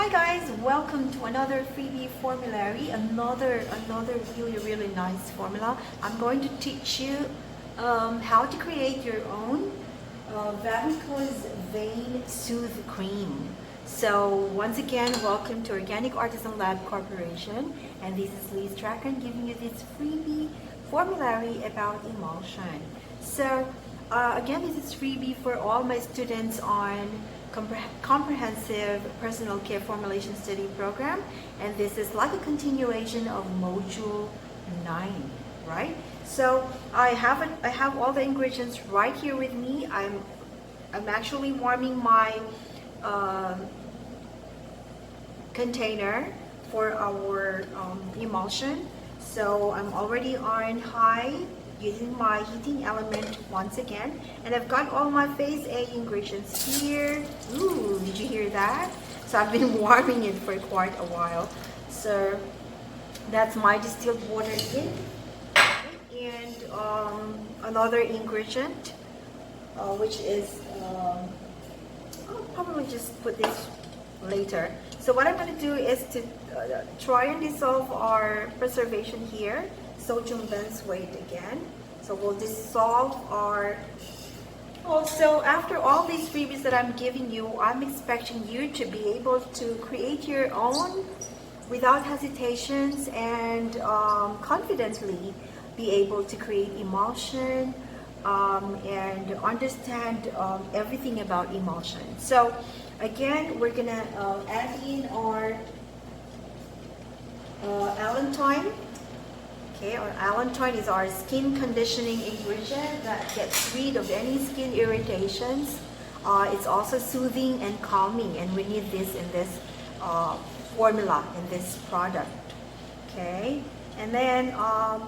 Hi guys, welcome to another freebie formulary, another really nice formula. I'm going to teach you how to create your own varicose vein soothe cream. So once again, welcome to Organic Artisan Lab Corporation, and this is Liz Tracken giving you this freebie formulary about emulsion. So again, this is freebie for all my students on comprehensive personal care formulation study program, and this is like a continuation of module 9, right? So I have all the ingredients right here with me. I'm actually warming my container for our emulsion. So I'm already on high using my heating element once again, and I've got all my phase A ingredients here. Ooh, did you hear that? So I've been warming it for quite a while. So that's my distilled water in, and another ingredient which is I'll probably just put this later. So what I'm going to do is to try and dissolve our preservation here, sodium benzoate again. So we'll dissolve our... Also, after all these freebies that I'm giving you, I'm expecting you to be able to create your own without hesitations and confidently be able to create emulsion and understand everything about emulsion. So again, we're gonna add in our allantoin. Okay, our allantoin is our skin conditioning ingredient that gets rid of any skin irritations. It's also soothing and calming, and we need this in this formula, in this product. Okay, and then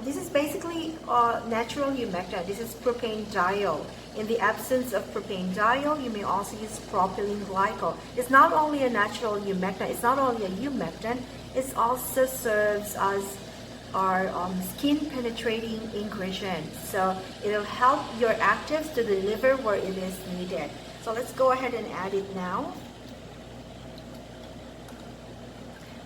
this is basically natural humectant. This is propanediol. In the absence of propanediol, you may also use propylene glycol. It's not only a natural humectant, it's not only a humectant, it also serves as our skin penetrating ingredient. So it'll help your actives to deliver where it is needed. So let's go ahead and add it now.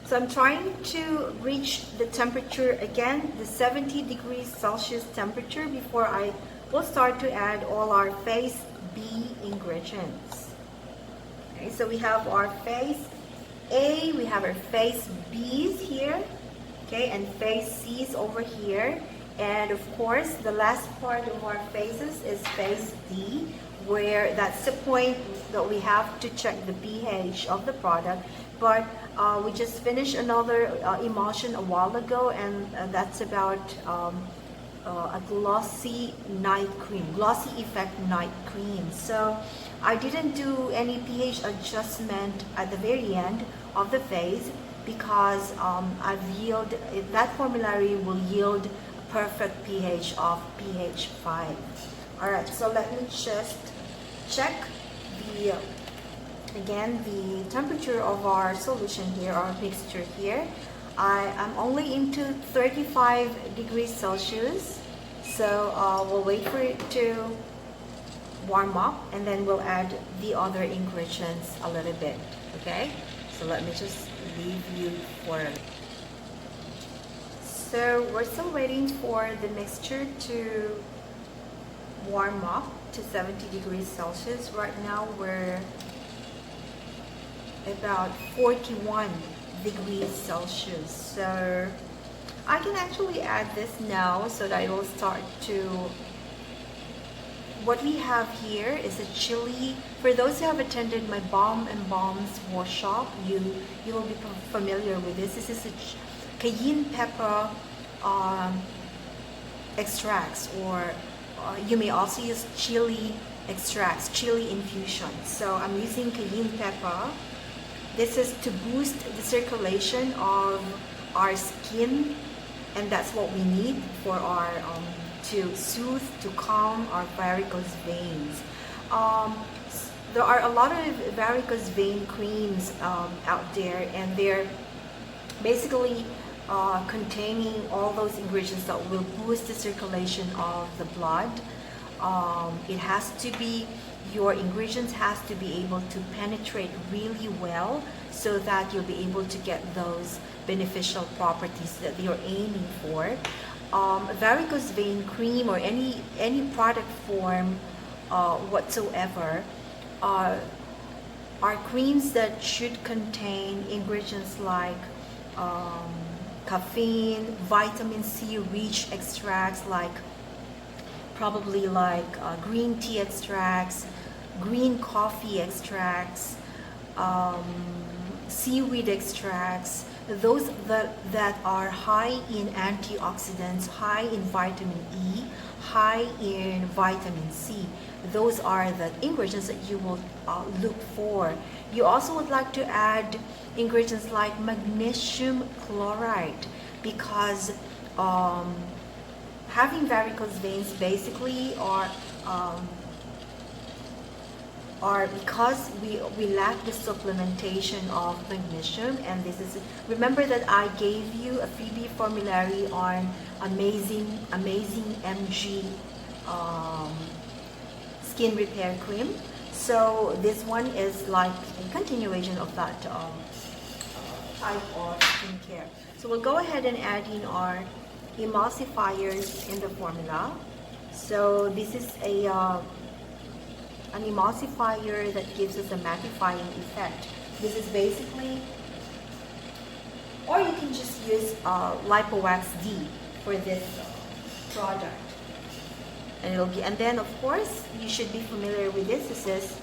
So I'm trying to reach the temperature again, the 70 degrees Celsius temperature, before I will start to add all our phase B ingredients. Okay, so we have our phase A, we have our phase B's here, okay, and phase C's over here. And of course, the last part of our phases is phase D, where that's the point that we have to check the pH of the product. But we just finished another emulsion a while ago, and that's about a glossy night cream, glossy effect night cream. So I didn't do any pH adjustment at the very end of the phase, because that formulary will yield a perfect pH of pH 5. Alright, so let me just check the temperature of our solution here, our mixture here. I'm only into 35 degrees Celsius, so we'll wait for it to warm up, and then we'll add the other ingredients a little bit. Okay, so let me just leave you for it. So we're still waiting for the mixture to warm up to 70 degrees Celsius. Right now we're about 41 degrees Celsius. So I can actually add this now so that it will start to... What we have here is a chili. For those who have attended my Balm and Balms workshop, you will be familiar with this. This is a cayenne pepper extracts, or you may also use chili extracts, chili infusion. So I'm using cayenne pepper. This is to boost the circulation of our skin, and that's what we need for our to soothe, to calm our varicose veins. There are a lot of varicose vein creams out there, and they're basically containing all those ingredients that will boost the circulation of the blood. It has to be your ingredients has to be able to penetrate really well so that you'll be able to get those beneficial properties that you're aiming for. Varicose vein cream or any product form whatsoever are creams that should contain ingredients like caffeine, vitamin C rich extracts like probably like green tea extracts, green coffee extracts, seaweed extracts, those that are high in antioxidants, high in vitamin E, high in vitamin C. Those are the ingredients that you will look for. You also would like to add ingredients like magnesium chloride because having varicose veins basically are because we lack the supplementation of magnesium. And this is, remember that I gave you a freebie formulary on amazing MG skin repair cream. So this one is like a continuation of that type of skincare. So we'll go ahead and add in our emulsifiers in the formula. So this is an emulsifier that gives us a mattifying effect. This is basically, or you can just use Lipowax D for this product. And it'll be, and then of course you should be familiar with this. This is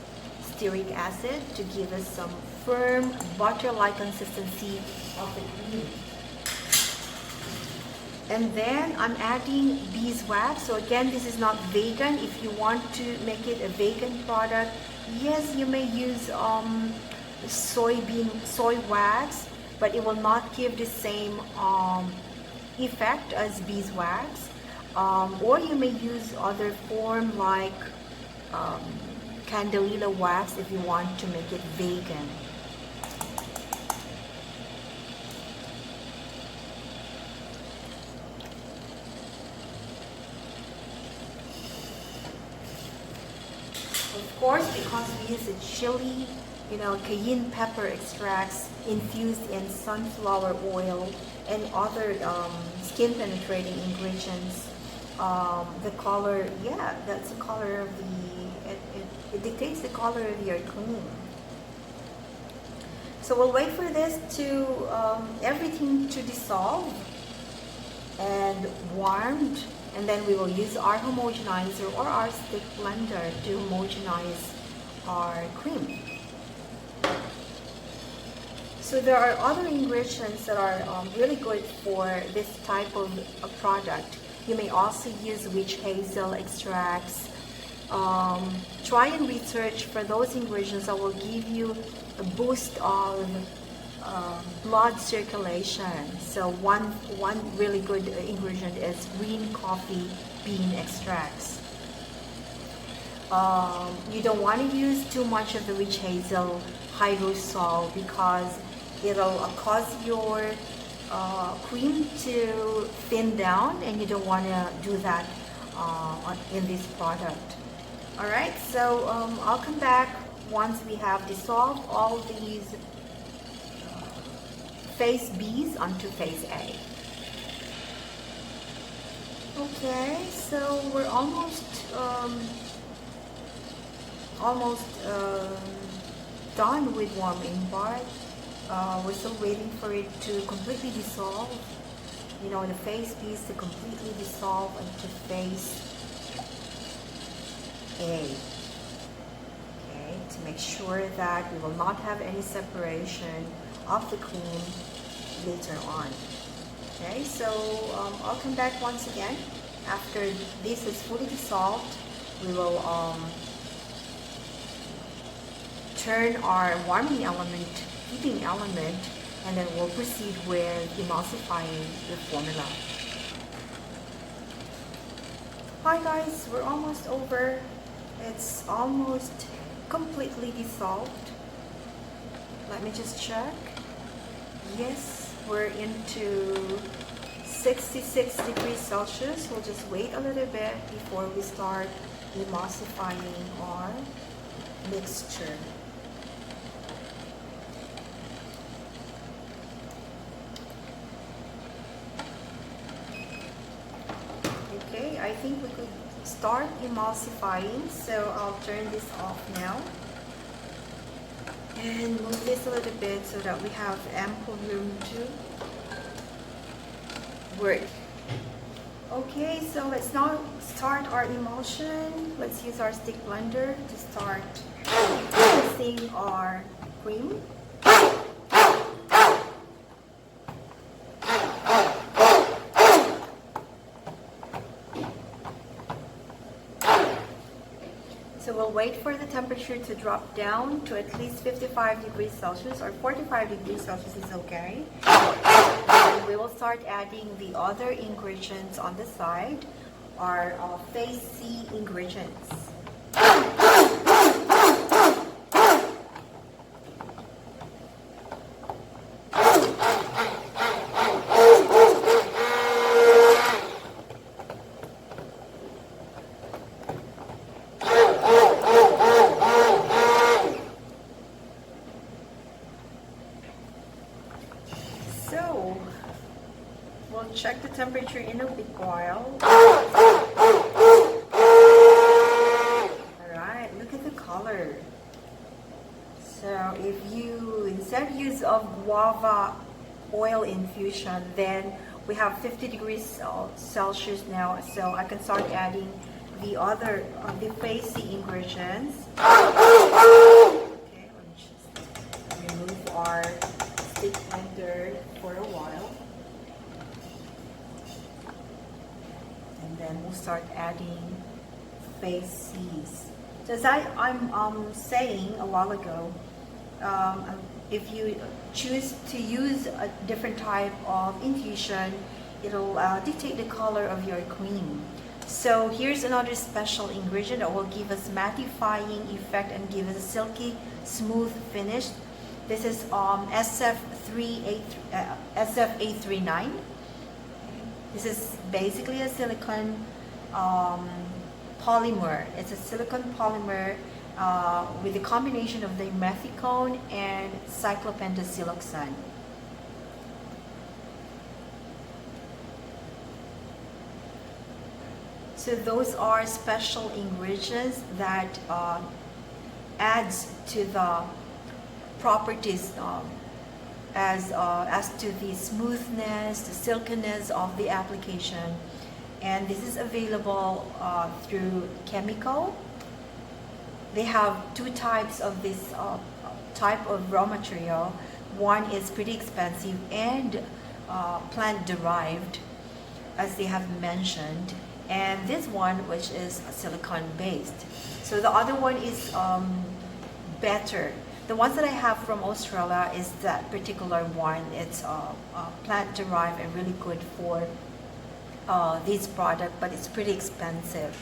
stearic acid to give us some firm butter-like consistency of the cream. And then I'm adding beeswax. So again, this is not vegan. If you want to make it a vegan product, yes, you may use soy wax, but it will not give the same effect as beeswax. Or you may use other form like candelilla wax if you want to make it vegan. Of course, because we use a chili, cayenne pepper extracts infused in sunflower oil and other skin penetrating ingredients, the color, yeah, that's the color of it dictates the color of your cream. So we'll wait for this to, everything to dissolve and warmed. And then we will use our homogenizer or our stick blender to homogenize our cream. So there are other ingredients that are really good for this type of product. You may also use witch hazel extracts. Try and research for those ingredients that will give you a boost of blood circulation. So one really good ingredient is green coffee bean extracts. You don't want to use too much of the witch hazel hydrosol because it'll cause your cream to thin down, and you don't want to do that in this product. Alright, so I'll come back once we have dissolved all these phase B's onto phase A. Okay, so we're almost done with warming, but we're still waiting for it to completely dissolve. The phase B's to completely dissolve into phase A. Okay, to make sure that we will not have any separation of the cream later on. Okay, so I'll come back once again after this is fully dissolved. We will turn our warming element, heating element, and then we'll proceed with emulsifying the formula. Hi guys, we're almost over. It's almost completely dissolved. Let me just check. Yes, we're into 66 degrees Celsius. We'll just wait a little bit before we start emulsifying our mixture. Okay, I think we could start emulsifying, so I'll turn this off now and move this a little bit so that we have ample room to work. Okay, so let's now start our emulsion. Let's use our stick blender to start mixing our cream. So we'll wait for the temperature to drop down to at least 55 degrees Celsius, or 45 degrees Celsius is okay. And we will start adding the other ingredients on the side, our phase C ingredients. So, we'll check the temperature in a big while. Alright, look at the color. So, if you instead use of guava oil infusion, then we have 50 degrees Celsius now. So, I can start adding the other, the phase C ingredients. Okay, let me just remove our stick blender for a while, and then we'll start adding phase C's. So as I'm saying a while ago, if you choose to use a different type of infusion, it'll dictate the color of your cream. So here's another special ingredient that will give us mattifying effect and give us a silky smooth finish. This is SF839. This is basically a silicone polymer. It's a silicone polymer with a combination of dimethicone and cyclopentasiloxane. So those are special ingredients that adds to the properties as to the smoothness, the silkiness of the application. And this is available through chemical. They have two types of this type of raw material. One is pretty expensive and plant derived, as they have mentioned, and this one, which is silicone based. So the other one is better. The ones that I have from Australia is that particular one. It's plant derived and really good for this product, but it's pretty expensive.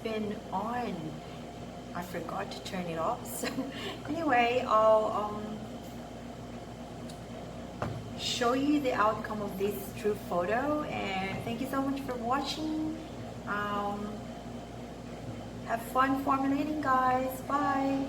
been on. I forgot to turn it off. So anyway, I'll show you the outcome of this true photo, and thank you so much for watching. Have fun formulating, guys. Bye.